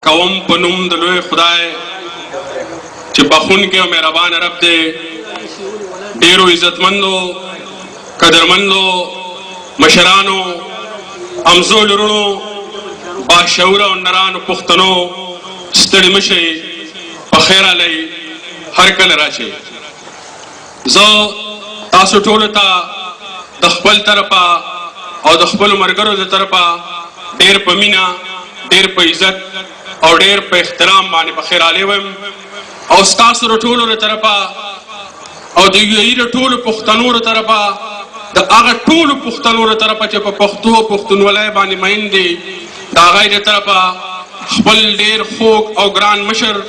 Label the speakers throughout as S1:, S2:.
S1: کوم په نوم د لوی خدای چې بخونکی او مهربان رب دی. ډېرو عزتمندو قدرمندو مشرانو امزو لرونو باشعوره او نرانو پښتنو ستړي مه شئ، په خیر رالی، هر کله راشئ. زه تاسو ټولو ته د خپل طرفه او د خپلو ملګرو د طرفه ډېر په مینه، ډېر په عزت او ډېر په احترام باندې په خیر رالی وایم. او ستاسو د ټولو د طرفه او د یوې د ټولو پښتنو د طرفه، د هغه ټولو پښتنو د طرفه چې په پښتو او پښتونولۍ باندې مین دي، د هغوی د طرفه خپل ډېر خوږ او ګران مشر،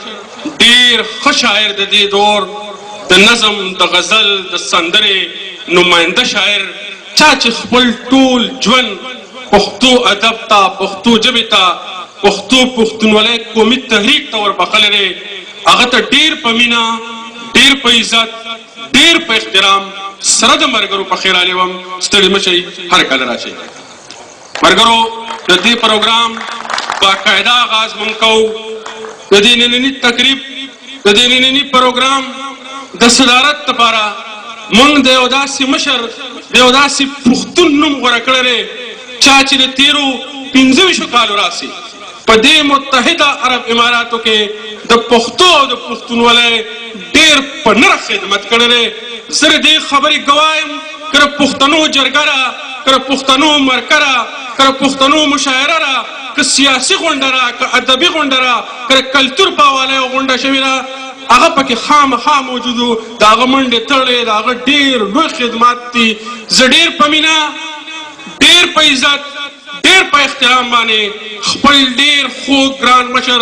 S1: ډېر ښه شاعر د دې دور، د نظم، د غزل، د سندرې نماینده شاعر، چا چې خپل ټول ژوند پښتو ادب ته، پښتو ژبې ته، پښتو پښتونولۍ قومي تحریک ته وربخلی دی، هغه ته ډېر په مینه، ډېر په عزت، ډېر په احترام سره د ملګرو په خیر رالی وم. ستړي مه شئ، هر کله راشئ. ملګرو، د دې پروګرام باقاعده آغاز مونږ کوو. د دې ننني تقریب، د دې ننني پروګرام د صدارت لپاره مونږ د یو داسې مشر، د یو داسې پښتون نوم غوره کړی دی چا چې د تېرو 25 کالو راسي په دې متحده عرب اماراتو کې د پښتو او د پښتونولۍ ډېر په نره خدمت کړی دی. زه د دې خبرې ګواه یم، که د پښتنو جرګه ده، که د پښتنو مرکه ده، که د پښتنو مشاعره ده، که سیاسي غونډه ده، که ادبي غونډه ده، که د کلتور په حواله یو غونډه شوې ده، هغه پکې خامخا موجود و. د هغه منډې تړلې، د هغه ډېر لوی خدمات دي. زه ډېر په مینه، ډېر په عزت، ډېر په احترام باندې خپل ډېر خوږ ګران مشر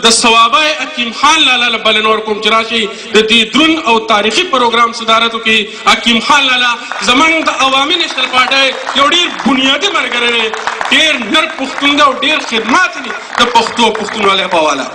S1: د ثوابای حکیم خان لالا له بلنه ورکوم چې راشي د دې دروند او تاریخي پروګرام صدارت وکړي. حکیم خان لالا زموږ د عوامي نیشنل پارټۍ یو ډېر بنیادي ملګری دی، ډېر نر پښتون دی او ډېر خدمات دي د پښتو او پښتونولۍ په حواله.